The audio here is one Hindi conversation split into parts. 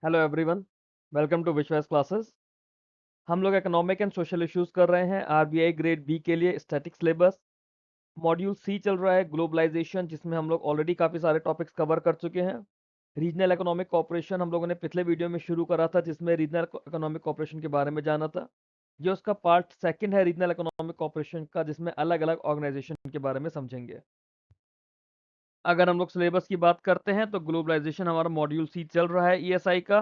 हेलो एवरीवन, वेलकम टू विश्वास क्लासेस। हम लोग इकोनॉमिक एंड सोशल इश्यूज कर रहे हैं आरबीआई ग्रेड बी के लिए स्टैटिक सिलेबस। मॉड्यूल सी चल रहा है ग्लोबलाइजेशन, जिसमें हम लोग ऑलरेडी काफ़ी सारे टॉपिक्स कवर कर चुके हैं। रीजनल इकोनॉमिक कॉपरेशन हम लोगों ने पिछले वीडियो में शुरू करा था, जिसमें रीजनल इकोनॉमिक कॉपरेशन के बारे में जाना था। ये उसका पार्ट सेकंड है रीजनल इकोनॉमिक कॉपरेशन का, जिसमें अलग अलग ऑर्गेनाइजेशन के बारे में समझेंगे। अगर हम लोग सिलेबस की बात करते हैं तो ग्लोबलाइजेशन हमारा मॉड्यूल सी चल रहा है ईएसआई का।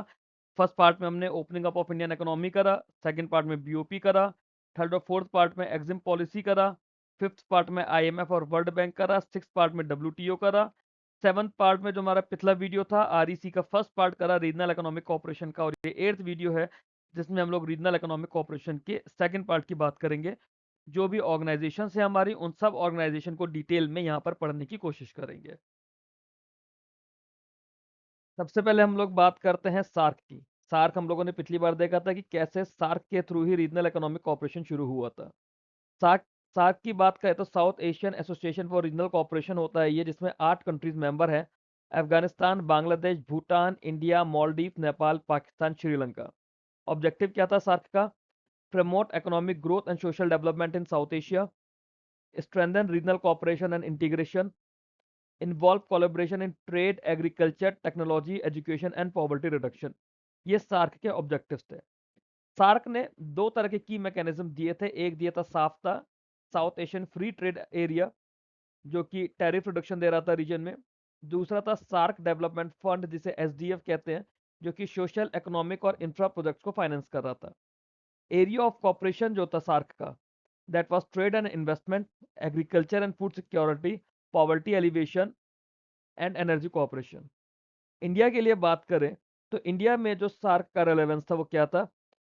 फर्स्ट पार्ट में हमने opening up of Indian economy करा, सेकंड पार्ट में बीओपी करा, थर्ड और फोर्थ पार्ट में एग्जिम पॉलिसी करा, फिफ्थ पार्ट में आईएमएफ और वर्ल्ड बैंक करा, सिक्स पार्ट में डब्ल्यूटीओ करा, सेवंथ पार्ट में जो हमारा पिछला वीडियो था आरईसी का फर्स्ट पार्ट करा रीजनल इकोनॉमिक कॉपरेशन का, और ये एट्थ वीडियो है जिसमें हम लोग रीजनल इकोनॉमिक कॉपरेशन के सेकंड पार्ट की बात करेंगे। जो भी ऑर्गेनाइजेशन है हमारी, उन सब ऑर्गेनाइजेशन को डिटेल में यहाँ पर पढ़ने की कोशिश करेंगे। सबसे पहले हम लोग बात करते हैं सार्क की। सार्क हम लोगों ने पिछली बार देखा था कि कैसे सार्क के थ्रू ही रीजनल इकोनॉमिक कोऑपरेशन शुरू हुआ था। सार्क सार्क की बात करें तो south Asian association for regional cooperation होता है ये, जिसमें 8 कंट्रीज मेंबर है। अफगानिस्तान, बांग्लादेश, भूटान, इंडिया, मालदीव, नेपाल, पाकिस्तान, श्रीलंका। ऑब्जेक्टिव क्या था सार्क का? Promote economic growth and social development in South Asia, strengthen regional cooperation and integration, involve collaboration in trade, agriculture, technology, education and poverty reduction. ये सार्क के ऑब्जेक्टिव्स थे। सार्क ने दो तरह के की मैकेनिज्म दिए थे। एक दिया था SAFTA, South Asian free trade area, जो कि टैरिफ रिडक्शन दे रहा था रीजन में। दूसरा था सार्क डेवलपमेंट फंड, जिसे एसडीएफ कहते हैं, जो कि सोशल, इकोनॉमिक और इंफ्रा प्रोजेक्ट्स को फाइनेंस कर रहा था। एरिया ऑफ कॉपरेशन जो था सार्क का, that was trade and investment, agriculture and food security, poverty alleviation and energy cooperation. India के लिए बात करें तो इंडिया में जो सार्क का रेलेवेंस था वो क्या था?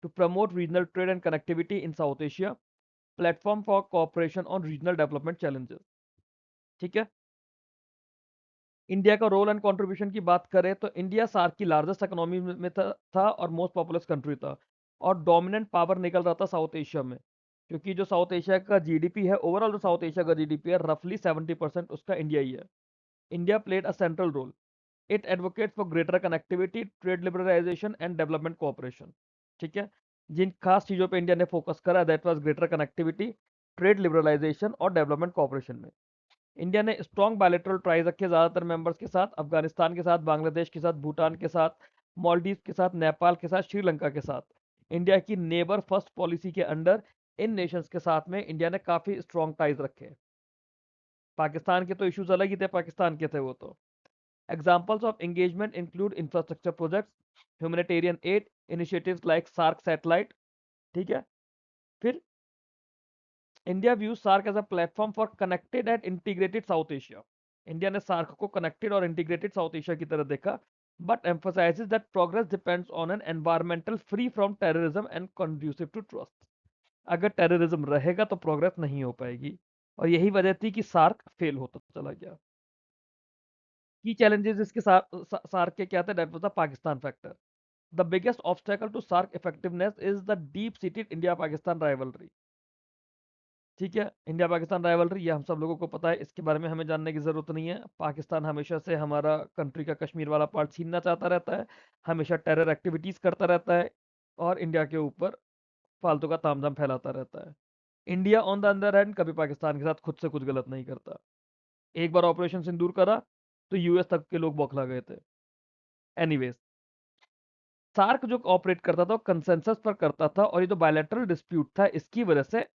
To promote regional trade and connectivity in South Asia, platform for cooperation on regional development challenges. ठीक है। इंडिया का रोल एंड कंट्रीब्यूशन की बात करें तो इंडिया सार्क की लार्जेस्ट इकोनॉमी में था और मोस्ट पॉपुलस कंट्री था, और डोमिनेंट पावर निकल रहा था साउथ एशिया में, क्योंकि जो साउथ एशिया का जीडीपी है, ओवरऑल जो साउथ एशिया का जीडीपी है, रफली 70% उसका इंडिया ही है। India played a central role. It advocate for greater connectivity, trade liberalisation and development cooperation. ठीक है। जिन खास चीज़ों पे इंडिया ने फोकस करा, that was greater connectivity, trade liberalisation और डेवलपमेंट कोऑपरेशन में। इंडिया ने स्ट्रॉन्ग बायलैटरल ट्राइज रखे ज़्यादातर मेंबर्स के साथ, अफगानिस्तान के साथ, बांग्लादेश के साथ, भूटान के साथ, मालदीव के साथ, नेपाल के साथ, श्रीलंका के साथ। इंडिया की नेबर फर्स्ट पॉलिसी के अंडर इन नेशंस के साथ में इंडिया ने काफ़ी स्ट्रॉन्ग टाइज रखे। पाकिस्तान के तो इश्यूज अलग ही थे, पाकिस्तान के थे वो तो। Examples of engagement include infrastructure projects, humanitarian aid, initiatives like SARC satellite। ठीक है। फिर India view SAARC as a platform for connected and integrated South Asia. India ने सार्क को कनेक्टेड और इंटीग्रेटेड साउथ एशिया की तरह देखा, but emphasizes that progress depends on an environmental free from terrorism and conducive to trust। अगर टेररिज्म रहेगा तो प्रोग्रेस नहीं हो पाएगी, और यही वजह थी कि सार्क फेल होता चला गया। की चैलेंजेस इसके सार्क के क्या थे? That was the Pakistan factor. The biggest obstacle to SARC effectiveness is the deep-seated India-Pakistan rivalry। ठीक है। इंडिया पाकिस्तान राइवलरी, ये हम सब लोगों को पता है, इसके बारे में हमें जानने की ज़रूरत नहीं है। पाकिस्तान हमेशा से हमारा कंट्री का कश्मीर वाला पार्ट छीनना चाहता रहता है, हमेशा टेरर एक्टिविटीज़ करता रहता है, और इंडिया के ऊपर फालतू का तामझाम फैलाता रहता है। India on the other hand कभी पाकिस्तान के साथ खुद से कुछ गलत नहीं करता। एक बार ऑपरेशन सिंदूर करा तो यूएस तक के लोग बौखला गए थे। एनीवेज, सार्क जो ऑपरेट करता था वो कंसेंसस पर करता था, और ये जो बायलैटरल डिस्प्यूट था इसकी वजह से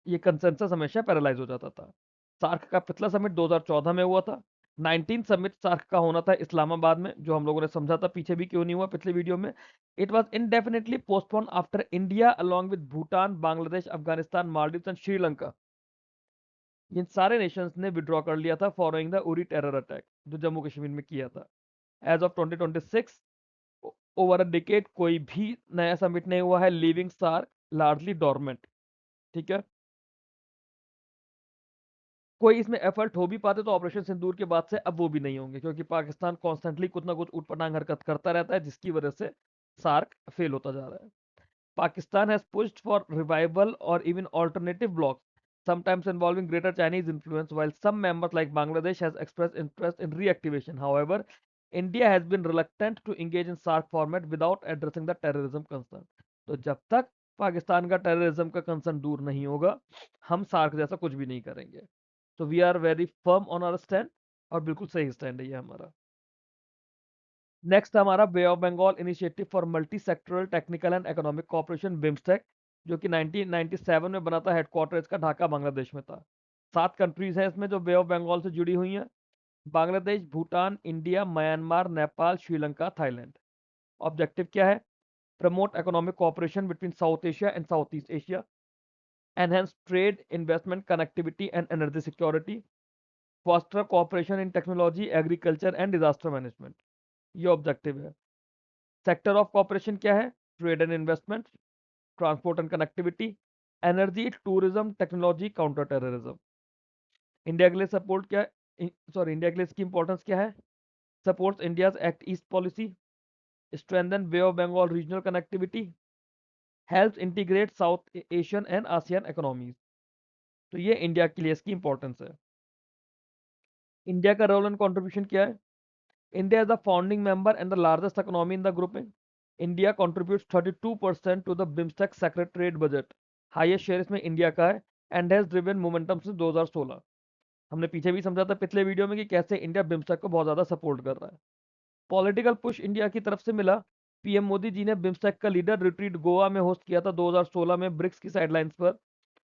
ये कंसेंसस हमेशा पैरालाइज हो जाता था। सार्क का पिछला समिट 2014 में हुआ था। 19 समिट सार्क का होना था इस्लामाबाद में, जो हम लोगों ने समझा था पीछे भी क्यों नहीं हुआ पिछले वीडियो में। It was indefinitely postpone after India along with Bhutan, Bangladesh, Afghanistan, Maldives and Sri Lanka, इन सारे नेशंस ने विड्रॉ कर लिया था following the Uri terror attack जो जम्मू कश्मीर में किया था। As of 2026, over a decade कोई भी नया समिट नहीं हुआ है, लीविंग सार्क लार्जली डॉर्मेंट। ठीक है। कोई इसमें एफर्ट हो भी पाते तो ऑपरेशन सिंदूर के बाद से अब वो भी नहीं होंगे, क्योंकि पाकिस्तान कॉन्स्टेंटली कुछ ना कुछ उटपटांग हरकत करता रहता है, जिसकी वजह से सार्क फेल होता जा रहा है। Pakistan has pushed for revival or even alternative blocs, sometimes involving greater Chinese influence, while some members like Bangladesh has expressed interest in reactivation. However, India has been reluctant to engage in SAARC format without addressing the terrorism concern. तो जब तक पाकिस्तान का टेररिज्म का कंसर्न दूर नहीं होगा, हम सार्क जैसा कुछ भी नहीं करेंगे। तो we are very firm on our stand, और बिल्कुल सही स्टैंड है ये हमारा। नेक्स्ट हमारा Bay of Bengal initiative for multi sectoral technical and economic cooperation BIMSTEC, जो कि 1997 में बना था। हेडक्वार्टर इसका ढाका बांग्लादेश में था। 7 कंट्रीज हैं इसमें जो बे ऑफ बंगाल से जुड़ी हुई हैं: Bangladesh, Bhutan, India, Myanmar, Nepal, Sri Lanka, Thailand. Objective क्या है? Promote economic cooperation between south Asia and south east Asia, enhance trade, investment, connectivity and energy security, foster cooperation in technology, agriculture and disaster management. ये ऑब्जेक्टिव है। सेक्टर ऑफ कोऑपरेशन क्या है? Trade and investment, transport and connectivity, energy, tourism, technology, counter terrorism. India के लिए सपोर्ट क्या है? सॉरी, इंडिया के लिए इसकी इंपॉर्टेंस क्या है? Supports India's act east policy, strengthen Bay of Bengal regional connectivity, helps integrate South Asian and ASEAN economies। तो ये इंडिया के लिए इसकी इंपॉर्टेंस है। इंडिया का रोल एंड कंट्रीब्यूशन क्या है? India is the founding member and the largest economy in the group में। India contributes 32% to the BIMSTEC secretariat budget. Highest share इसमें इंडिया का है and has driven momentum since 2016। हमने पीछे भी समझा था पिछले वीडियो में कि कैसे इंडिया बिम्स्टेक को बहुत ज्यादा सपोर्ट कर रहा है। पॉलिटिकल पुश इंडिया की तरफ से मिला। पीएम मोदी जी ने बिम्स्टेक का लीडर रिट्रीट गोवा में होस्ट किया था 2016 में ब्रिक्स की साइडलाइंस पर,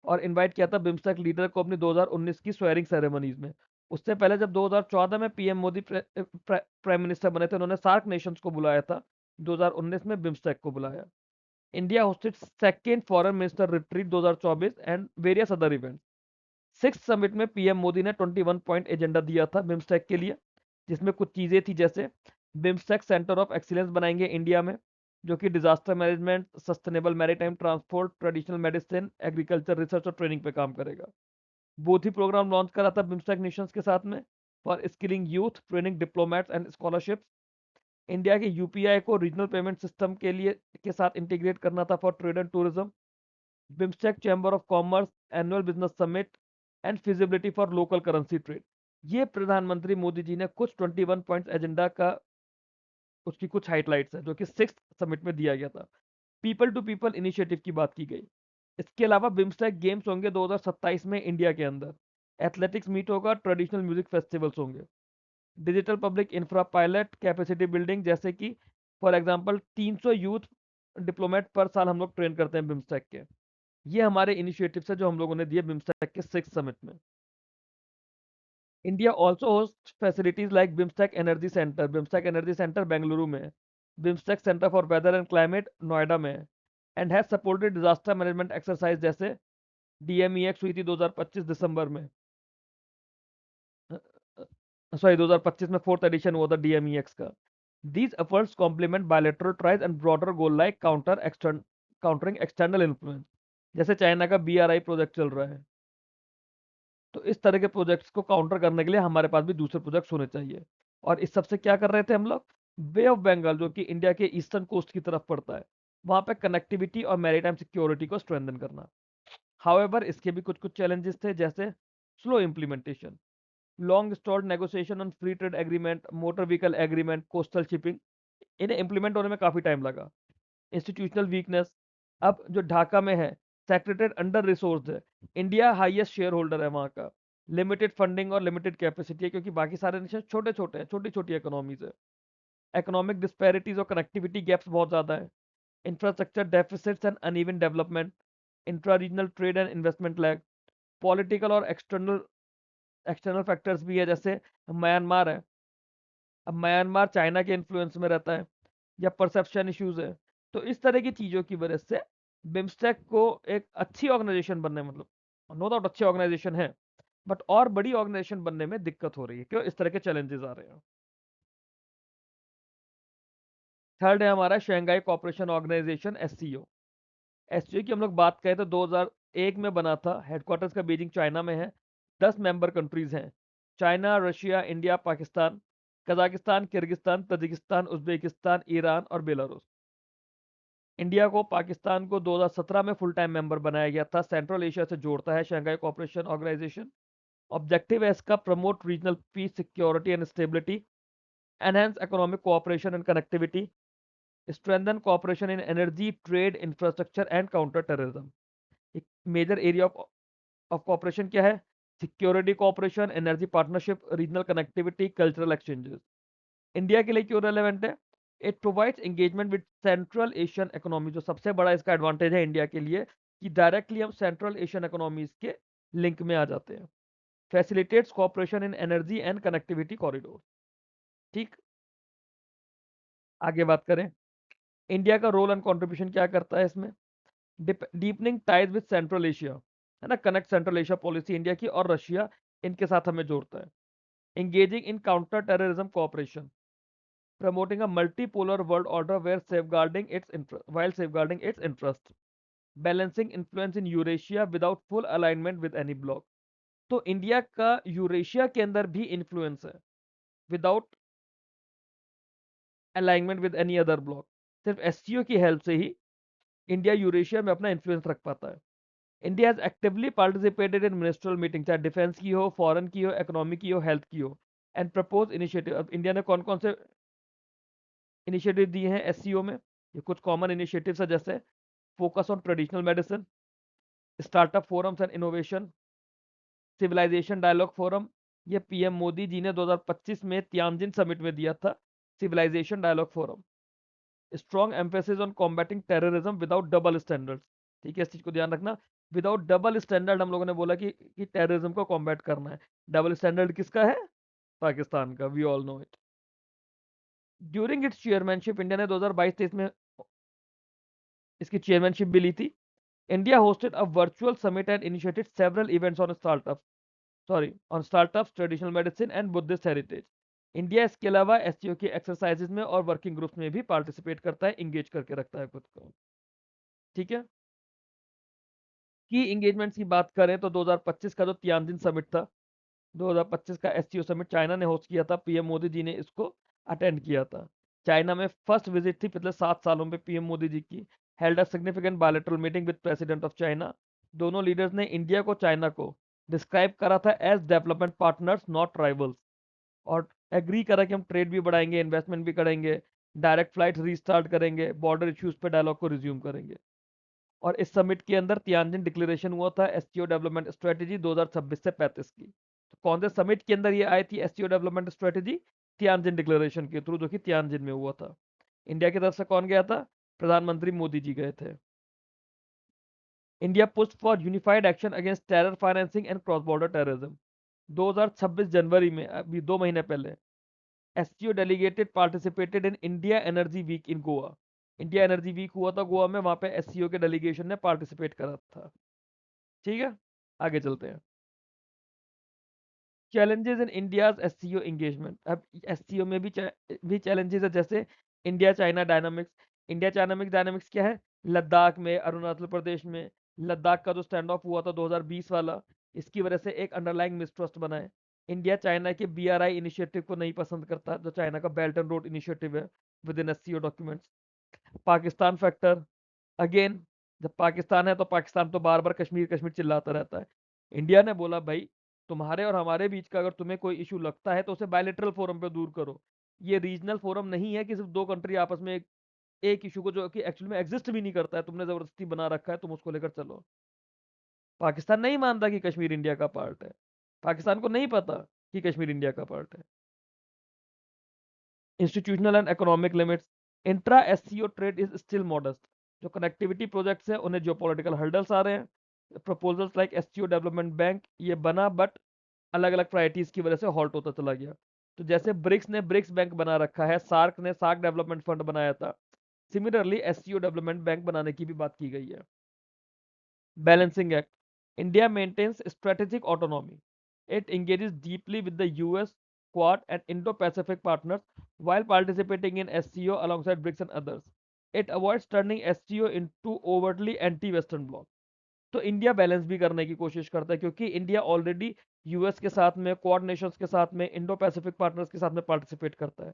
और इनवाइट किया था बिम्स्टेक लीडर को अपनी 2019 की स्वेयरिंग सेरेमनीज में। उससे पहले जब 2014 में पीएम मोदी प्राइम मिनिस्टर बने थे, उन्होंने सार्क नेशंस को बुलाया था। 2019 में बिम्स्टेक को बुलाया। India hosted second foreign minister retreat 2024 and various other events. Six summit में पीएम मोदी ने 21 पॉइंट एजेंडा दिया था बिम्स्टेक के लिए, जिसमें कुछ चीजें थी जैसे बिम्स्टेक सेंटर ऑफ एक्सीलेंस बनाएंगे इंडिया में, जो कि disaster management, sustainable maritime transport, traditional medicine, agriculture research और ट्रेनिंग पे काम करेगा। बोथ ही प्रोग्राम लॉन्च करा था बिम्स्टेक नेशंस के साथ में for skilling youth, training diplomats and scholarships. India के यूपीआई को रीजनल पेमेंट सिस्टम के लिए के साथ इंटीग्रेट करना था for trade and tourism. BIMSTEC chamber of commerce annual business summit and feasibility for local currency trade. ये प्रधानमंत्री मोदी जी ने कुछ 21 पॉइंट्स एजेंडा का उसकी कुछ हाइलाइट्स है जो कि सिक्स समिट में दिया गया था। पीपल टू पीपल इनिशिएटिव की बात की गई। इसके अलावा बिम्स्टेक गेम्स होंगे 2027 में इंडिया के अंदर। एथलेटिक्स मीट होगा, ट्रेडिशनल म्यूजिक फेस्टिवल्स होंगे। Digital public infra pilot, capacity building, जैसे कि फॉर एग्जांपल 300 यूथ डिप्लोमेट पर साल हम लोग ट्रेन करते हैं बिम्स्टेक के। ये हमारे इनिशिएटिव्स है जो हम लोगों ने दिए बिम्स्टेक के सिक्स समिट में। India also host facilities like BIMSTEC energy centre. BIMSTEC energy centre Bengaluru में है। BIMSTEC centre for weather and climate Noida में है। And has supported disaster management exercise जैसे डीएमईएक्स हुई थी 2025 दिसंबर में। सॉरी, 2025 में फोर्थ एडिशन हुआ था डीएमईएक्स का। These efforts complement bilateral ties and broader goal like countering external influence, जैसे चाइना का बीआरआई प्रोजेक्ट चल रहा है। तो इस तरह के प्रोजेक्ट्स को काउंटर करने के लिए हमारे पास भी दूसरे प्रोजेक्ट्स होने चाहिए। और इस सबसे क्या कर रहे थे हम लोग? बे ऑफ बंगाल, जो कि इंडिया के ईस्टर्न कोस्ट की तरफ पड़ता है, वहां पे कनेक्टिविटी और मैरीटाइम सिक्योरिटी को स्ट्रेंथन करना। हाउएवर इसके भी कुछ कुछ चैलेंजेस थे, जैसे slow implementation, long stalled negotiation on free trade agreement, motor vehicle agreement, coastal shipping, इन्हें इंप्लीमेंट होने में काफी टाइम लगा। इंस्टीट्यूशनल वीकनेस, अब जो ढाका में है, सेक्रेटरीट अंडर रिसोर्स है। इंडिया हाईएस्ट शेयर होल्डर है वहां का। लिमिटेड फंडिंग और लिमिटेड कैपेसिटी है, क्योंकि बाकी सारे नेशन छोटे छोटे हैं, छोटी छोटी इकोनॉमीज है। इकोनॉमिक डिस्पैरिटीज और कनेक्टिविटी गैप्स बहुत ज्यादा है। Infrastructure deficits and uneven development, intra regional trade and investment lag, political और एक्सटर्नल एक्सटर्नल फैक्टर्स भी है, जैसे म्यांमार है। अब म्यांमार चाइना के इन्फ्लुएंस में रहता है, या परसेप्शन इश्यूज है। तो इस तरह की चीजों की वजह से बिम्स्टेक को एक अच्छी ऑर्गेनाइजेशन बनने, मतलब नो डाउट अच्छी ऑर्गेनाइजेशन है, बट और बड़ी ऑर्गेनाइजेशन बनने में दिक्कत हो रही है। क्यों? इस तरह के चैलेंजेस आ रहे हैं। थर्ड है हमारा Shanghai cooperation organisation, SCO. SCO की हम लोग बात करें तो 2001 में बना था। हेडक्वार्टर्स का बीजिंग चाइना में है। 10 मेंबर कंट्रीज हैं: China, Russia, India, Pakistan, Kazakhstan, Kyrgyzstan, Tajikistan, Uzbekistan, Iran और बेलारूस। इंडिया को पाकिस्तान को 2017 में फुल टाइम मेंबर बनाया गया था। सेंट्रल एशिया से जोड़ता है शंघाई कोऑपरेशन ऑर्गेनाइजेशन। ऑब्जेक्टिव है इसका promote regional piece, security and stability, enhance economic cooperation and connectivity, strengthen cooperation in energy, trade, infrastructure and counter terrorism. एक मेजर एरिया ऑफ कॉपरेशन क्या है? Security corporation, energy partnership, regional connectivity, cultural exchanges. India के लिए क्यों रेलेवेंट है? It provides engagement with central Asian economy. जो सबसे बड़ा इसका एडवांटेज है इंडिया के लिए कि डायरेक्टली हम सेंट्रल एशियन इकोनॉमीज के लिंक में आ जाते हैं। Facilitates cooperation in energy and connectivity corridor. ठीक, आगे बात करें, इंडिया का रोल एंड कंट्रीब्यूशन क्या करता है इसमें? Deepening ties with central Asia, है ना, connect central Asia policy India की और रशिया, इनके साथ हमें जोड़ता है। engaging in counter-terrorism cooperation, promoting a multipolar world order where safeguarding its interest, balancing influence in Eurasia without full alignment with any bloc। तो इंडिया का यूरेशिया के अंदर भी इन्फ्लुएंस है without alignment with any other block. सिर्फ एससीओ की हेल्प से ही इंडिया यूरेशिया में अपना इन्फ्लुएंस रख पाता है। India has actively participated in ministerial meeting, चाहे डिफेंस की हो, फॉरेन की हो, इकोनॉमी की हो, हेल्थ की हो, एंड प्रपोज इनिशिएटिव। अब इंडिया ने कौन कौन से इनिशिएटिव दिए हैं एससीओ में? ये कुछ कॉमन इनिशिएटिव्स है, जैसे focus on traditional medicine, startup forums and innovation, civilisation dialogue forum. ये पीएम मोदी जी ने 2025 में तियानजिन समिट में दिया था, civilisation dialogue forum. Strong emphasis on combating terrorism without double standards. ठीक है, इस चीज को ध्यान रखना, विदाउट डबल स्टैंडर्ड। हम लोगों ने बोला कि टेररिज्म को कॉम्बैट करना है। डबल स्टैंडर्ड किसका है? पाकिस्तान का, we all know it. During its chairmanship, India ने 2022-23 में इसकी चेयरमैनशिप भी ली थी। India hosted a virtual summit and initiated several events on startups, traditional medicine and Buddhist heritage। India इसके अलावा एससीओ की एक्सरसाइजेज में और वर्किंग ग्रुप्स में भी पार्टिसिपेट करता है, इंगेज करके रखता है खुद को। ठीक है, की इंगेजमेंट्स की बात करें तो 2025 का जो तियानजिन समिट था, 2025 का एससीओ समिट चाइना ने होस्ट किया था, पीएम मोदी जी ने इसको अटेंड किया था। चाइना में फर्स्ट विजिट थी पिछले 7 सालों में पीएम मोदी जी की। Held a significant bilateral meeting with president of China. दोनों लीडर्स ने इंडिया को, चाइना को डिस्क्राइब करा था as development partners not rivals, और एग्री करा कि हम ट्रेड भी बढ़ाएंगे, इन्वेस्टमेंट भी करेंगे, डायरेक्ट फ्लाइट रीस्टार्ट करेंगे, बॉर्डर इश्यूज पे डायलॉग को रिज्यूम करेंगे। और इस समिट के अंदर तियानजिन डिक्लेरेशन हुआ था एससीओ डेवलपमेंट स्ट्रेटेजी 2026 से 35 की। तो कौन से समिट के अंदर ये आई थी SCO development strategy? Tianjin declaration के थ्रू, जो कि तियानजिन में हुआ था। इंडिया की तरफ से कौन गया था? प्रधानमंत्री मोदी जी गए थे। India push for unified action against terror financing and cross border terrorism. 2026 जनवरी में, अभी 2 महीने पहले, SCO delegated participated in India energy week in Goa. India energy week हुआ था गोवा में, वहां पे एससीओ के डेलीगेशन ने पार्टिसिपेट करा था। ठीक है, आगे चलते हैं। Challenges in India's SCO engagement. अब एससीओ में भी चैलेंजेस है, जैसे इंडिया चाइना डायनामिक्स। इंडिया चाइनामिक डायनामिक्स क्या है? लद्दाख में, अरुणाचल प्रदेश में, लद्दाख का जो स्टैंड ऑफ हुआ था 2020 वाला, इसकी वजह से एक अंडरलाइंग मिसट्रस्ट बना है। इंडिया चाइना के बीआरआई इनिशिएटिव को नहीं पसंद करता, जो चाइना का बेल्ट एंड रोड इनिशिएटिव है with in SCO documents. Pakistan factor, again, जब पाकिस्तान है तो पाकिस्तान तो बार बार कश्मीर कश्मीर चिल्लाता रहता है। इंडिया ने बोला भाई, तुम्हारे और हमारे बीच का अगर तुम्हें कोई इशू लगता है तो उसे बायलेटरल फोरम पे दूर करो। ये रीजनल फोरम नहीं है कि सिर्फ दो कंट्री आपस में एक इशू को, जो कि एक्चुअली में एग्जिस्ट भी नहीं करता है, तुमने जबरदस्ती बना रखा है, तुम उसको लेकर चलो। पाकिस्तान नहीं मानता कि कश्मीर इंडिया का पार्ट है। पाकिस्तान को नहीं पता कि कश्मीर इंडिया का पार्ट है। Institutional and economic limits. Intra SCO trade is still modest. जो कनेक्टिविटी प्रोजेक्ट्स हैं उन्हें जियोपॉलिटिकल हर्डल्स आ रहे हैं। Proposals like SCO development bank ये बना, बट अलग अलग प्रायोरिटीज की वजह से हॉल्ट होता चला गया। तो जैसे ब्रिक्स ने ब्रिक्स बैंक बना रखा है, सार्क ने सार्क डेवलपमेंट फंड बनाया था, सिमिलरली एससीओ डेवलपमेंट बैंक बनाने की भी बात की गई है। Balancing act. India maintains strategic autonomy. It engages deeply with the US, Quad and Indo-Pacific partners while participating in SCO alongside BRICS and others. It avoids turning SCO into overtly anti-Western bloc। तो इंडिया बैलेंस भी करने की कोशिश करता है, क्योंकि इंडिया ऑलरेडी यूएस के साथ में, क्वाड नेशंस के साथ में, इंडो पैसिफिक पार्टनर्स के साथ में पार्टिसिपेट करता है।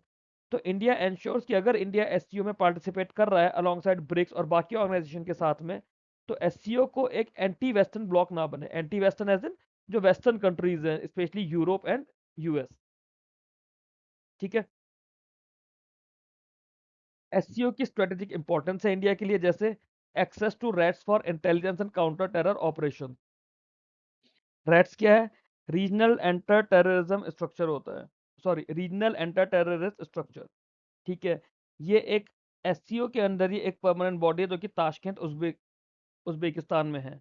तो इंडिया एंश्योर्स कि अगर इंडिया एससीओ में पार्टिसिपेट कर रहा है अलोंग साइड ब्रिक्स और बाकी ऑर्गेनाइजेशन के साथ में, तो एससीओ को एक एंटी वेस्टर्न ब्लॉक ना बने। एंटी वेस्टर्न एज इन जो वेस्टर्न कंट्रीज हैं, स्पेशली यूरोप एंड यूएस। ठीक है, एससीओ की स्ट्रेटेजिक इंपॉर्टेंस है इंडिया के लिए, जैसे access to RATS for intelligence and counter terror operation. RATS क्या है? रीजनल एंटर टेररिज्म स्ट्रक्चर होता है, sorry regional anti terrorist structure. ठीक है, ये एक एससीओ के अंदर ही एक परमानेंट बॉडी है जो कि ताशकंद उज्बेकिस्तान में है।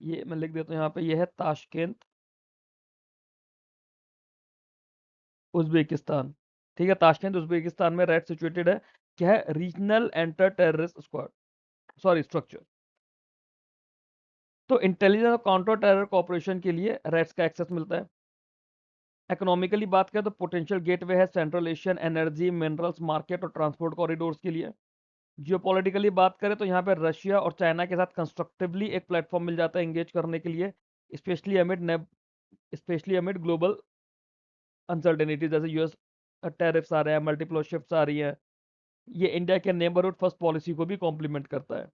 ये मैं लिख देता हूँ यहाँ पे, ये है ताशकंद उज्बेकिस्तान। ठीक है, ताशकंद उज्बेकिस्तान में रेट सिचुएटेड है। क्या है? Regional anti terrorist squad, sorry structure. तो इंटेलिजेंस और काउंटर टेरर कॉपरेशन के लिए रेट्स का एक्सेस मिलता है। इकोनॉमिकली बात करें तो पोटेंशियल गेटवे है central Asian energy, minerals market और ट्रांसपोर्ट कॉरिडोर्स के लिए। जियोपॉलिटिकली बात करें तो यहाँ पे रशिया और चाइना के साथ कंस्ट्रक्टिवली एक प्लेटफॉर्म मिल जाता है एंगेज करने के लिए, स्पेशली अमिड ग्लोबल अनसर्टेनिटी, जैसे यूएस टैरिफ्स आ रहे हैं, मल्टीपल शिफ्ट्स आ रही हैं। ये इंडिया के नेबरहुड फर्स्ट पॉलिसी को भी कॉम्प्लीमेंट करता है।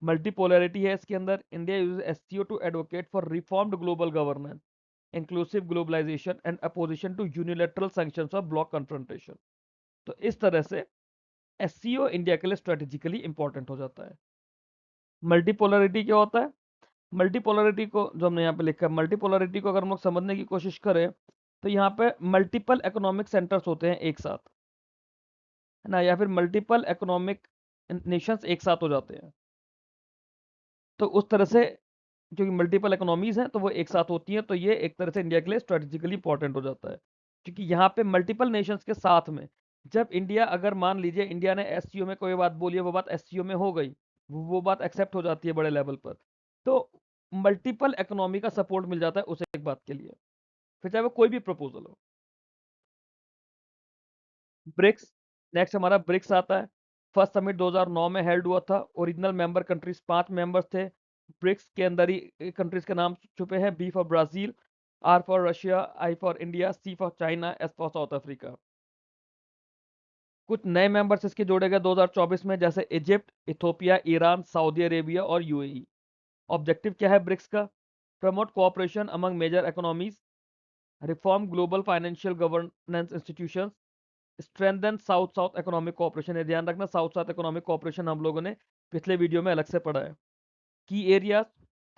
मल्टीपोलैरिटी है इसके अंदर। India uses SCO to advocate for reformed global governance, inclusive globalisation and opposition to unilateral sanctions और ब्लॉक कन्फ्रंटेशन। तो इस तरह से एससीओ इंडिया के लिए स्ट्रेटेजिकली इंपॉर्टेंट हो जाता है। मल्टीपोलैरिटी क्या होता है? मल्टीपोलैरिटी को जो हमने यहाँ पे लिखा है, मल्टीपोलैरिटी को अगर हम लोग समझने की कोशिश करें तो यहाँ पे मल्टीपल इकोनॉमिक सेंटर्स होते हैं एक साथ, है ना, या फिर मल्टीपल इकोनॉमिक नेशंस एक साथ हो जाते हैं। तो उस तरह से क्योंकि मल्टीपल इकोनॉमीज हैं तो वो एक साथ होती हैं, तो ये एक तरह से इंडिया के लिए स्ट्रेटेजिकली इंपॉर्टेंट हो जाता है। क्योंकि यहाँ पे मल्टीपल नेशंस के साथ में जब इंडिया, अगर मान लीजिए इंडिया ने एससीओ में कोई बात बोली है, वो बात एससीओ में हो गई, वो बात एक्सेप्ट हो जाती है बड़े लेवल पर, तो मल्टीपल इकोनॉमी का सपोर्ट मिल जाता है उस एक बात के लिए, फिर चाहे वो कोई भी प्रपोजल हो। ब्रिक्स, नेक्स्ट हमारा ब्रिक्स आता है। फर्स्ट समिट 2009 में हेल्ड हुआ था। ओरिजिनल मेंबर कंट्रीज 5 मेंबर्स थे। ब्रिक्स के अंदर ही कंट्रीज के नाम छुपे हैं: B for Brazil, R for Russia, I for India, C for China, S for South Africa. कुछ नए मेंबर्स इसके जोड़े गए 2024 में, जैसे Egypt, Ethiopia, Iran, Saudi Arabia और यूएई। ऑब्जेक्टिव क्या है ब्रिक्स का? Promote cooperation among major economies, reform global financial governance institutions, strengthen South South economic cooperation है। ध्यान रखना, साउथ साउथ इकोनॉमिक कोऑपरेशन हम लोगों ने पिछले वीडियो में अलग से पढ़ा है। की areas: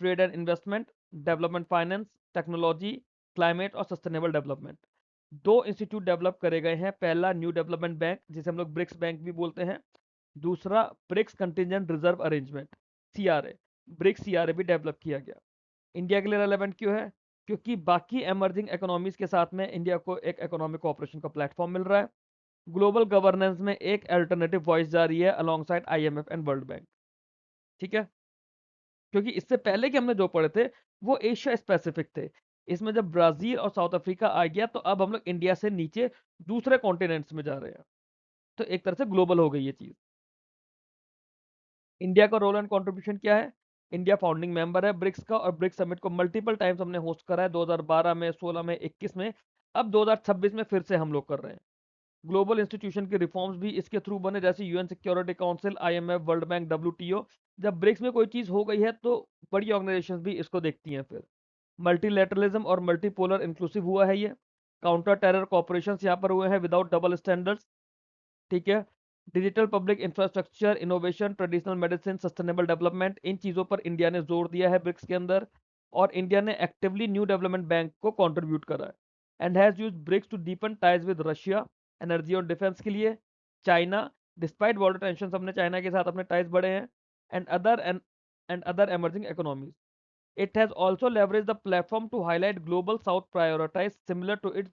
trade and investment, development finance, technology, climate और सस्टेनेबल डेवलपमेंट। 2 इंस्टीट्यूट डेवलप करे गए हैं। पहला न्यू डेवलपमेंट बैंक, जिसे हम लोग ब्रिक्स बैंक भी बोलते हैं। दूसरा BRICS contingent reserve arrangement, CRA. BRICS CRA भी डेवलप किया गया। इंडिया के लिए रेलेवेंट क्यों है? क्योंकि बाकी एमर्जिंग इकोनॉमीज के साथ में इंडिया को एक इकोनॉमिक कोऑपरेशन का प्लेटफॉर्म मिल रहा है। ग्लोबल गवर्नेंस में एक अल्टरनेटिव वॉइस जा रही है alongside IMF and world bank. ठीक है, क्योंकि इससे पहले के हमने जो पढ़े थे वो एशिया स्पेसिफिक थे। इसमें जब ब्राजील और साउथ अफ्रीका आ गया तो अब हम लोग इंडिया से नीचे दूसरे कॉन्टिनेंट्स में जा रहे हैं, तो एक तरह से ग्लोबल हो गई ये चीज। इंडिया का रोल एंड कंट्रीब्यूशन क्या है? इंडिया फाउंडिंग मेंबर है ब्रिक्स का, और ब्रिक्स समिट को मल्टीपल टाइम्स हमने होस्ट करा है, 2012 में, 16 में, 21 में, अब 2026 में फिर से हम लोग कर रहे हैं। ग्लोबल इंस्टीट्यूशन के रिफॉर्म्स भी इसके थ्रू बने, जैसे UN security council, IMF, world bank, WTO. जब ब्रिक्स में कोई चीज हो गई है तो बड़ी ऑर्गेनाइजेशंस भी इसको देखती हैं फिर। मल्टीलेटरलिज्म और मल्टीपोलर इंक्लूसिव हुआ है ये। काउंटर टेरर कॉपरेशन यहाँ पर हुए हैं विदाउट डबल स्टैंडर्ड्स। ठीक है, digital public infrastructure, innovation, traditional medicine, sustainable development, इन चीज़ों पर इंडिया ने जोर दिया है ब्रिक्स के अंदर। और इंडिया ने एक्टिवली न्यू डेवलपमेंट बैंक को कंट्रीब्यूट करा है and has used BRICS to deepen ties with Russia, energy और डिफेंस के लिए, चाइना, डिस्पाइट बॉर्डर टेंशन हमने चाइना के साथ अपने टाइज बढ़े हैं, and other emerging economies. It has also leveraged the platform to highlight global south priorities similar to its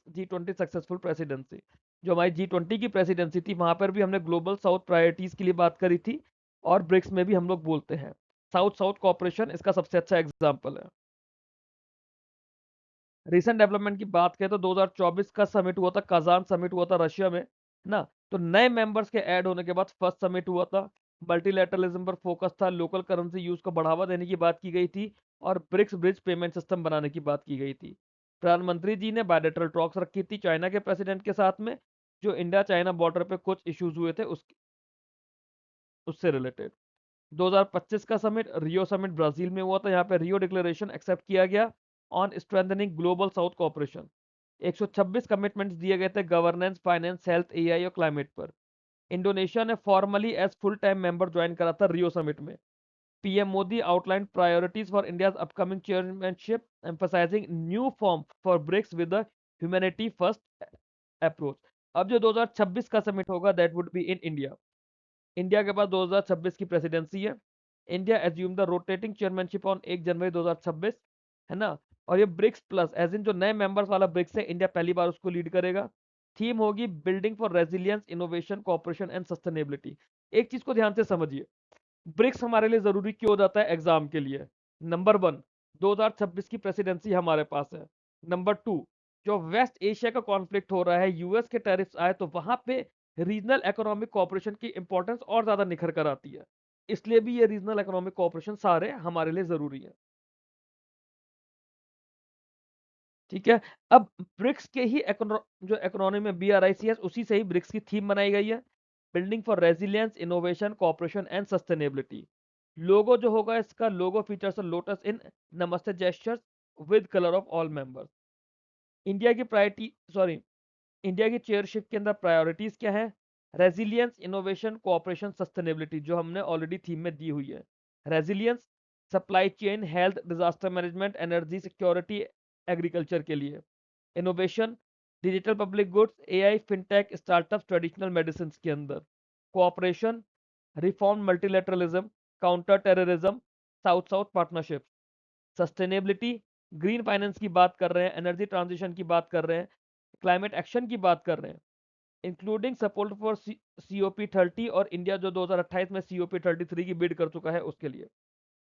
G20 successful presidency। जो हमारी G20 की प्रेसिडेंसी थी वहां पर भी हमने ग्लोबल साउथ प्रायोरिटीज के लिए बात करी थी, और ब्रिक्स में भी हम लोग बोलते हैं। साउथ साउथ कॉपरेशन इसका सबसे अच्छा एग्जाम्पल है। रिसेंट डेवलपमेंट की बात करें तो 2024 का समिट हुआ था, कजान समिट हुआ था रशिया में, है ना। तो नए मेंबर्स के ऐड होने के बाद फर्स्ट समिट हुआ था। मल्टीलैटरलिज्म पर फोकस था, लोकल करेंसी यूज को बढ़ावा देने की बात की गई थी, और ब्रिक्स ब्रिज पेमेंट सिस्टम बनाने की बात की गई थी। प्रधानमंत्री जी ने बायलैटरल टॉक्स रखी थी चाइना के प्रेसिडेंट के साथ में, जो इंडिया चाइना बॉर्डर पे कुछ इश्यूज हुए थे उससे रिलेटेड। 2025 का समिट, रियो समिट ब्राजील में हुआ था। यहाँ पे रियो डिक्लेरेशन एक्सेप्ट किया गया on strengthening global South cooperation. 126 commitments दिए गए थे गवर्नेंस, फाइनेंस, हेल्थ, एआई और क्लाइमेट पर। इंडोनेशिया ने formally as full time member join करा था रियो समिट में। PM Modi outlined priorities for India's upcoming chairmanship, emphasising new form for BRICS with the humanity first approach. अब जो 2026 का समिट होगा that would be in India. India के पास 2026 की प्रेसिडेंसी है। India assume the rotating chairmanship on 1 जनवरी 2026, है ना। और ये ब्रिक्स प्लस एज इन जो नए मेंबर्स वाला ब्रिक्स है, इंडिया पहली बार उसको लीड करेगा। थीम होगी building for resilience, innovation, cooperation and sustainability. एक चीज को ध्यान से समझिए, ब्रिक्स हमारे लिए जरूरी क्यों हो जाता है एग्जाम के लिए। नंबर वन, 2026 की प्रेसिडेंसी हमारे पास है। नंबर टू, जो वेस्ट एशिया का कॉन्फ्लिक्ट हो रहा है, यूएस के टैरिफ्स आए तो वहां पे रीजनल इकोनॉमिक कोऑपरेशन की इंपॉर्टेंस और ज्यादा निखर कर आती है। इसलिए भी ये रीजनल इकोनॉमिक कोऑपरेशन सारे हमारे लिए जरूरी है। ठीक है। अब ब्रिक्स के ही जो इकोनॉमी में BRICS, उसी से ही ब्रिक्स की थीम बनाई गई है, building for resilience, innovation, cooperation and sustainability. Logo जो होगा इसका, logo features lotus in namaste gestures with colour of all members. India की प्रायोरिटी सॉरी इंडिया की चेयरशिप के अंदर प्रायोरिटीज क्या है? रेजिलियंस, इनोवेशन, कोऑपरेशन, सस्टेनेबिलिटी, जो हमने ऑलरेडी थीम में दी हुई है। Resilience, supply chain, health, disaster management, energy security, agriculture के लिए। Innovation, digital public goods, AI, fintech, startup, traditional medicine के अंदर। Cooperation, reform, multilateralism, counter terrorism, south south partnership. Sustainability, green finance की बात कर रहे हैं, एनर्जी ट्रांजिशन की बात कर रहे हैं, क्लाइमेट एक्शन की बात कर रहे हैं, इंक्लूडिंग सपोर्ट फॉर COP30, और इंडिया जो 2028 में COP33 की बिड कर चुका है उसके लिए।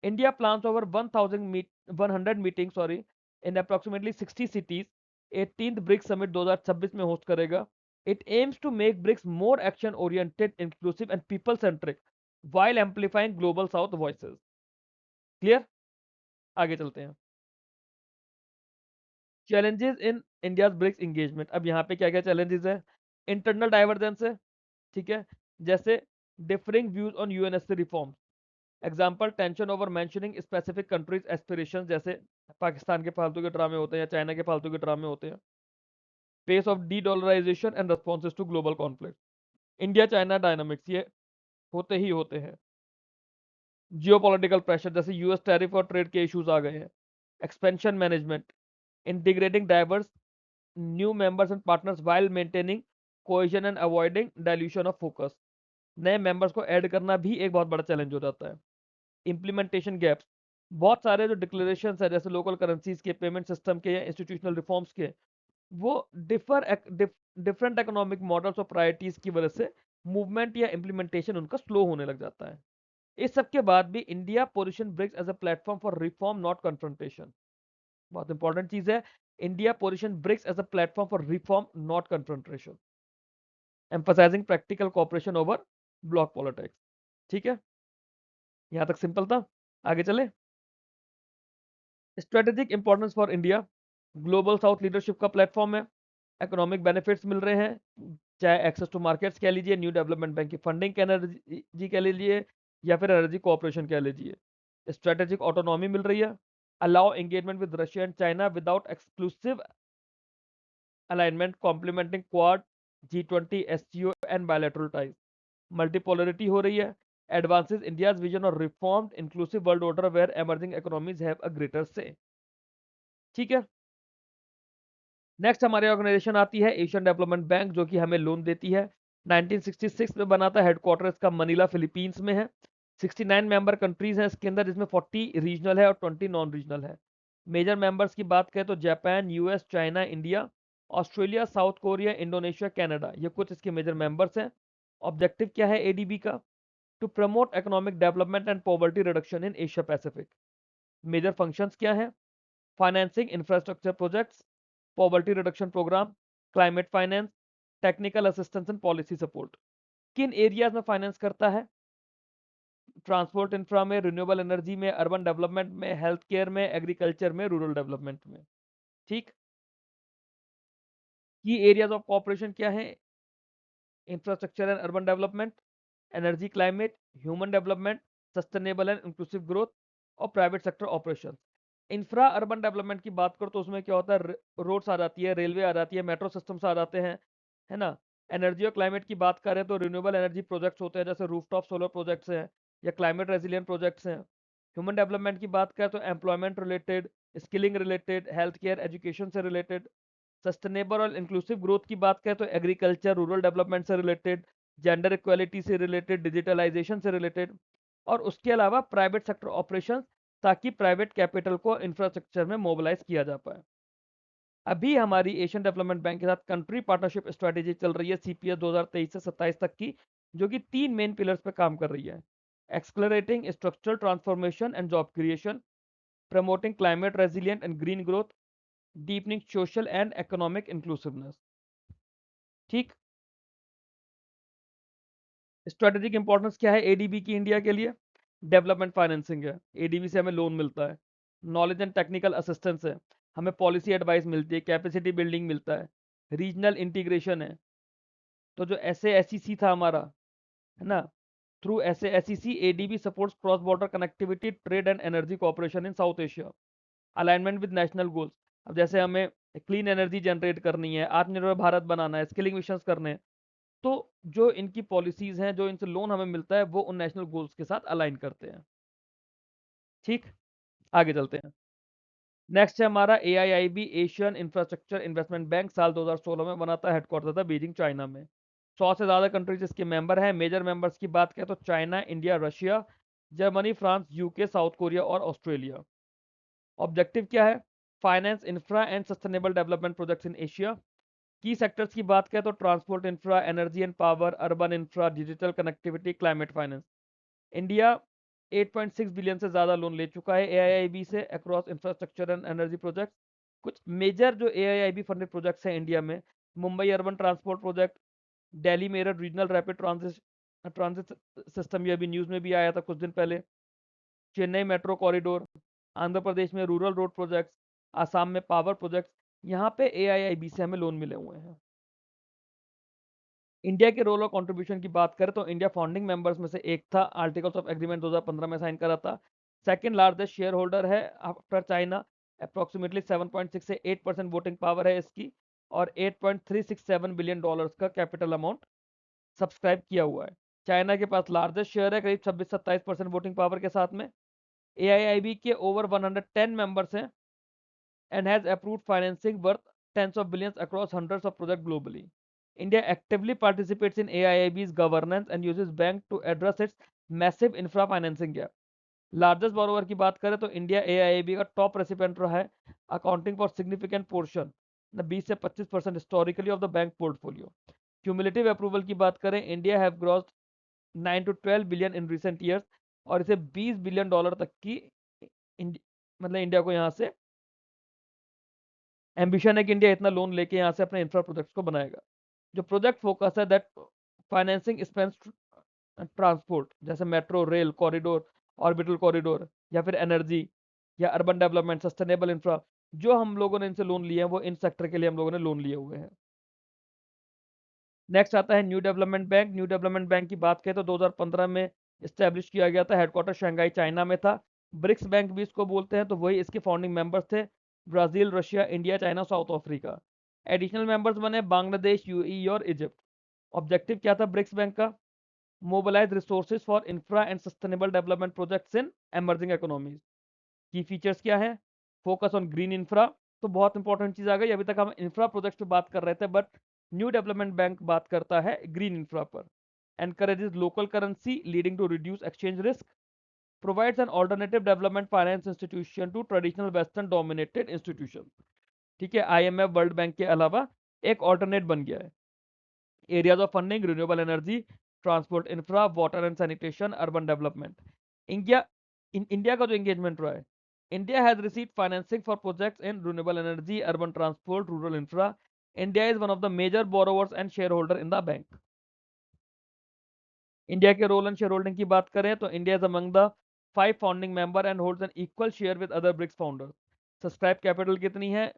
India plans over 100 meeting in approximately 60 cities. 18th BRICS summit 2026 में होस्ट करेगा। It aims to make BRICS more action oriented, inclusive and people centric while amplifying global south voices। Clear? आगे चलते हैं। Challenges in India BRICS engagement. अब यहाँ पे क्या क्या चैलेंजेस है? इंटरनल डाइवर्जेंस है, ठीक है, जैसे differing views on UNSC reform. Example, tension over mentioning specific countries aspiration, जैसे पाकिस्तान के फालतू के ड्रामे होते हैं या चाइना के फालतू के ड्रामे होते हैं। Pace of de dollarisation and responses to global conflict. India China dynamics, ये होते ही होते हैं। जियोपॉलिटिकल प्रेशर, जैसे US टैरिफ और ट्रेड के इश्यूज आ गए हैं। Expansion management, integrating diverse new members and partners while maintaining cohesion and avoiding dilution of focus. नए मेंबर्स को ऐड करना भी एक बहुत बड़ा चैलेंज हो जाता है। इंप्लीमेंटेशन गैप्स, बहुत सारे जो डिक्लेरेशन है जैसे लोकल करेंसीज के, पेमेंट सिस्टम के या इंस्टीट्यूशनल रिफॉर्म्स के, वो डिफरेंट इकोनॉमिक मॉडल्स और प्रायोरिटीज की वजह से मूवमेंट या इंप्लीमेंटेशन उनका स्लो होने लग जाता है। इस सब के बाद भी India position BRICS as a platform for reform not confrontation. बहुत इंपॉर्टेंट चीज है, India position BRICS as a platform for reform not confrontation, emphasising practical cooperation over bloc politics. ठीक है, यहां तक सिंपल था। आगे चले। Strategic importance for India, global South leadership का प्लेटफॉर्म है। इकोनॉमिक बेनिफिट्स मिल रहे हैं, चाहे एक्सेस टू मार्केट्स कह लीजिए, न्यू डेवलपमेंट बैंक की फंडिंग के एनर्जी कह लीजिए, या फिर एनर्जी कोऑपरेशन कह लीजिए। स्ट्रेटेजिक ऑटोनॉमी मिल रही है, allow engagement with Russia and China without exclusive alignment, complementing Quad, G20, SCO and bilateral ties. Multipolarity हो रही है, एडवांसेस इंडियाज विजन और reformed inclusive world order where emerging economies have a greater say. ठीक है। नेक्स्ट हमारी ऑर्गेनाइजेशन आती है एशियन डेवलपमेंट बैंक, जो कि हमें लोन देती है। 1966 में बना था, हेडक्वार्टर इसका मनीला फिलीपींस में है। 69 मेंबर कंट्रीज हैं इसके अंदर, जिसमें 40 रीजनल है और 20 नॉन रीजनल है। मेजर मेंबर्स की बात करें तो Japan, US, China, India, Australia, south Korea, Indonesia, Canada, ये कुछ इसके मेजर मेंबर्स हैं। ऑब्जेक्टिव क्या है ADB का? To promote economic development and poverty reduction in Asia Pacific. Major functions क्या है? Financing infrastructure projects, poverty reduction programme, climate finance, technical assistance and policy support. किन एरियाज में फाइनेंस करता है? ट्रांसपोर्ट इंफ्रा में, रिन्यूएबल एनर्जी में, अर्बन डेवलपमेंट में, हेल्थ केयर में, एग्रीकल्चर में, रूरल डेवलपमेंट में। ठीक। की एरियाज ऑफ कोऑपरेशन क्या है? Infrastructure and urban development, energy climate, human development, sustainable and inclusive growth, और private sector operation. Infra urban development की बात करो तो उसमें क्या होता है, रोड्स आ जाती है, रेलवे आ जाती है, मेट्रो सिस्टम्स आ जाते हैं, है ना। एनर्जी और क्लाइमेट की बात करें तो रिन्यूएबल एनर्जी प्रोजेक्ट्स होते हैं, जैसे रूफटॉप सोलर प्रोजेक्ट्स हैं या क्लाइमेट रेजिलियंट प्रोजेक्ट्स हैं। ह्यूमन डेवलपमेंट की बात करें तो employment related, skilling related, health care, education से रिलेटेड। सस्टेनेबल और इंक्लूसिव ग्रोथ की बात करें तो एग्रीकल्चर, रूरल डेवलपमेंट से रिलेटेड, जेंडर इक्वालिटी से रिलेटेड, डिजिटलाइजेशन से रिलेटेड, और उसके अलावा प्राइवेट सेक्टर ऑपरेशन, ताकि प्राइवेट कैपिटल को इंफ्रास्ट्रक्चर में मोबिलाइज किया जा पाए। अभी हमारी एशियन डेवलपमेंट बैंक के साथ कंट्री पार्टनरशिप स्ट्रेटेजी चल रही है सीपीएस 2023 से 27 तक की, जो कि 3 मेन पिलर्स पे काम कर रही है। Accelerating structural transformation and job creation, promoting climate resilient and green growth, deepening social and economic inclusiveness. ठीक। स्ट्रेटेजिक इंपॉर्टेंस क्या है एडीबी की इंडिया के लिए? डेवलपमेंट फाइनेंसिंग है, एडीबी से हमें लोन मिलता है। नॉलेज एंड टेक्निकल असिस्टेंस है, हमें पॉलिसी एडवाइस मिलती है, कैपेसिटी बिल्डिंग मिलता है। रीजनल इंटीग्रेशन है, तो जो एसएसीसी था हमारा, है ना, through SACC ADB supports cross border connectivity, trade and energy cooperation in South Asia. Alignment with national goals, अब जैसे हमें क्लीन एनर्जी जनरेट करनी है, आत्मनिर्भर भारत बनाना है, स्किलिंग मिशंस करने हैं, तो जो इनकी पॉलिसीज हैं, जो इनसे लोन हमें मिलता है, वो उन नेशनल गोल्स के साथ अलाइन करते हैं। ठीक, आगे चलते हैं। नेक्स्ट है हमारा AIIB, Asian infrastructure investment bank, साल 2016 में बना था, हेडक्वार्टर था बीजिंग चाइना में। 100 से ज़्यादा कंट्रीज इसके मेंबर हैं। मेजर मेंबर्स की बात करें तो China, India, Russia, Germany, France, UK, south Korea और ऑस्ट्रेलिया। ऑब्जेक्टिव क्या है? Finance infra and sustainable development projects in Asia. की सेक्टर्स की बात करें तो transport infra, energy and power, urban infra, digital connectivity, climate finance. India 8.6 billion से ज़्यादा लोन ले चुका है एआईआईबी से across infrastructure and energy projects. कुछ मेजर जो एआईआईबी फंडेड प्रोजेक्ट्स हैं इंडिया में: Mumbai urban transport project, Delhi Meerut regional rapid transit transit system, ये अभी न्यूज़ में भी आया था कुछ दिन पहले। चेन्नई मेट्रो कॉरिडोर, आंध्र प्रदेश में रूरल रोड प्रोजेक्ट्स, आसाम में पावर प्रोजेक्ट्स, यहाँ पे एआईआईबी से हमें लोन मिले हुए हैं। इंडिया के रोल और कंट्रीब्यूशन की बात करें तो इंडिया फाउंडिंग मेंबर्स में से एक था, आर्टिकल्स ऑफ एग्रीमेंट 2015 में साइन करा था। सेकंड लार्जेस्ट शेयर होल्डर है आफ्टर चाइना, अप्रोक्सीमेटली 7.6 से 8% वोटिंग पावर है इसकी, और 8.367 बिलियन डॉलर्स का कैपिटल अमाउंट सब्सक्राइब किया हुआ है। चाइना के पास लार्जेस्ट शेयर है, करीब 26-27% वोटिंग पावर के साथ में। एआईआईबी के ओवर 110 मेंबर्स हैं and has approved financing worth tens of billions across hundreds of projects globally. India actively participates in AIIB's governance and uses bank to address its massive infra financing gap. Largest borrower की बात करें तो इंडिया एआईआईबी का टॉप रेसिपेंट रहा है, अकाउंटिंग फॉर सिग्निफिकेंट पोर्शन 20 से 25% historically of the bank portfolio. Cumulative approval की बात करें, India have ग्रॉस्ड 9 to 12 billion in recent years, और इसे 20 बिलियन डॉलर तक की मतलब इंडिया को यहाँ से एम्बिशन है कि इंडिया इतना लोन लेके यहाँ से अपने इंफ्रा प्रोजेक्ट्स को बनाएगा। जो प्रोजेक्ट फोकस है दैट फाइनेंसिंग स्पेंस ट्रांसपोर्ट, जैसे metro, rail corridor, orbital corridor, या फिर एनर्जी या अर्बन डेवलपमेंट, सस्टेनेबल इंफ्रा, जो हम लोगों ने इनसे लोन लिए हैं वो इन सेक्टर के लिए हम लोगों ने लोन लिए हुए हैं। नेक्स्ट आता है new development bank. New development bank की बात करें तो 2015 में इस्टेब्लिश किया गया था, हेडक्वार्टर शंघाई चाइना में था। ब्रिक्स बैंक भी इसको बोलते हैं, तो वही इसके फाउंडिंग मेंबर्स थे, Brazil, Russia, India, China, South Africa. Additional members बने बांग्लादेश, यूएई और इजिप्ट। ऑब्जेक्टिव क्या था ब्रिक्स बैंक का? Mobilise resources for infra and sustainable development projects in emerging economies. की फीचर्स क्या है? फोकस ऑन ग्रीन इंफ्रा, तो बहुत इंपॉर्टेंट चीज आ गई, अभी तक हम इंफ्रा प्रोजेक्ट्स पे बात कर रहे थे, बट न्यू डेवलपमेंट बैंक बात करता है ग्रीन इंफ्रा पर। Encourages local currency leading to reduce exchange risk, provides an alternative development finance institution to traditional western dominated institution. ठीक है, आईएमएफ, वर्ल्ड बैंक के अलावा एक ऑल्टरनेट बन गया है। Areas of funding: renewable energy, transport infra, water and sanitation, urban development. India India का जो एंगेजमेंट रहा है, India has received financing for projects in renewable energy, urban transport, rural infra. India is one of the major borrowers and share holder in the bank. India के रोल एंड शेयर होल्डिंग की बात करें तो India is among the 5 founding member and holds an equal share with other BRICS founders. Subscribe capital कितनी है?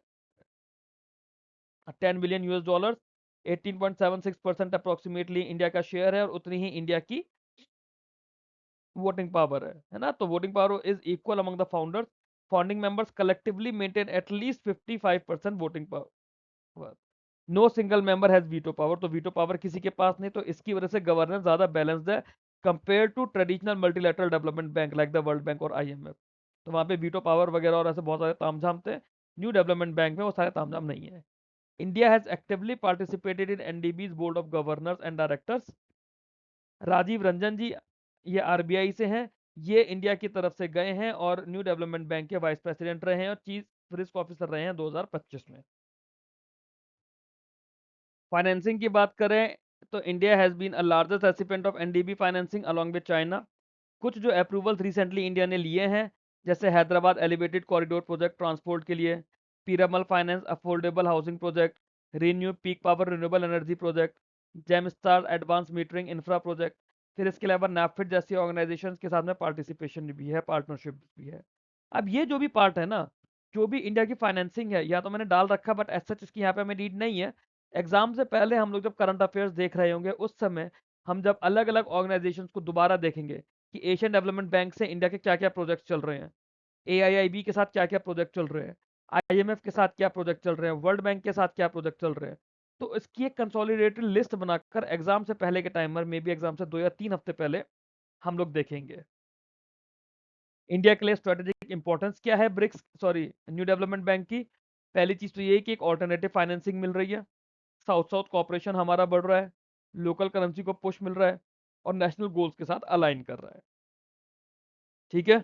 10 billion US dollar, 18.76% approximately India का शेयर है, और उतनी ही इंडिया की वोटिंग पावर है ना। तो voting power is equal among the founders. Founding members collectively maintain at least 55% voting power. No single member has veto power, तो वीटो पावर किसी के पास नहीं, तो इसकी वजह से गवर्नेंस ज्यादा बैलेंस्ड है compare to traditional multilateral development bank like the world bank और आईएमएफ। तो वहां पे वीटो पावर वगैरह और ऐसे बहुत सारे तामझाम थे। न्यू डेवलपमेंट बैंक में वो सारे तामझाम नहीं है। India has actively participated in NDB's board of governors and directors. Rajiv Ranjan ji, ये आरबीआई से हैं, ये इंडिया की तरफ से गए हैं और न्यू डेवलपमेंट बैंक के वाइस प्रेसिडेंट रहे हैं और चीफ रिस्क ऑफिसर रहे हैं 2025 में। फाइनेंसिंग की बात करें तो India has been a largest recipient of NDB financing along with China. कुछ जो अप्रूवल्स रिसेंटली इंडिया ने लिए हैं, जैसे Hyderabad elevated corridor project transport के लिए, Piramal finance affordable housing project, ReNew peak power renewable energy project, gem star advance metering infra project. फिर इसके अलावा नैफिड जैसी ऑर्गेनाइजेशंस के साथ में पार्टिसिपेशन भी है, पार्टनरशिप भी है। अब ये जो भी पार्ट है ना, जो भी इंडिया की फाइनेंसिंग है, या तो मैंने डाल रखा बट एज सच इसकी यहाँ पे हमें नीड नहीं है। एग्जाम से पहले हम लोग जब करंट अफेयर्स देख रहे होंगे, उस समय हम जब अलग अलग ऑर्गेनाइजेशंस को दोबारा देखेंगे कि एशियन डेवलपमेंट बैंक से इंडिया के क्या क्या प्रोजेक्ट चल रहे हैं, एआईआईबी के साथ क्या क्या प्रोजेक्ट चल रहे हैं, आईएमएफ के साथ क्या प्रोजेक्ट चल रहे हैं, वर्ल्ड बैंक के साथ क्या प्रोजेक्ट चल रहे हैं, तो इसकी एक कंसोलिडेटेड लिस्ट बनाकर एग्जाम से पहले के टाइमर में भी, एग्जाम से 2 या 3 हफ्ते पहले हम लोग देखेंगे। इंडिया के लिए स्ट्रेटेजिक इंपॉर्टेंस क्या है BRICS sorry new development bank की? पहली चीज तो ये है कि एक ऑल्टरनेटिव फाइनेंसिंग मिल रही है, साउथ साउथ कॉपरेशन हमारा बढ़ रहा है, लोकल करेंसी को पुश मिल रहा है और नेशनल गोल्स के साथ अलाइन कर रहा है। ठीक है,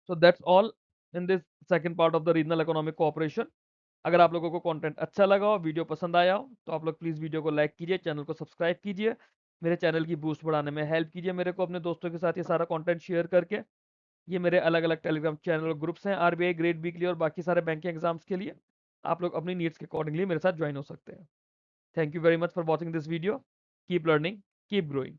so that's all in this second part of the regional economic cooperation. अगर आप लोगों को कंटेंट अच्छा लगा हो, वीडियो पसंद आया हो, तो आप लोग प्लीज़ वीडियो को लाइक कीजिए, चैनल को सब्सक्राइब कीजिए, मेरे चैनल की बूस्ट बढ़ाने में हेल्प कीजिए मेरे को अपने दोस्तों के साथ ये सारा कंटेंट शेयर करके। ये मेरे अलग अलग टेलीग्राम चैनल और ग्रुप्स हैं, आरबीआई ग्रेड बी के लिए और बाकी सारे बैंकिंग एग्जाम्स के लिए। आप लोग अपनी नीड्स के अकॉर्डिंगली मेरे साथ ज्वाइन हो सकते हैं। Thank you very much for watching this video. Keep learning, keep growing.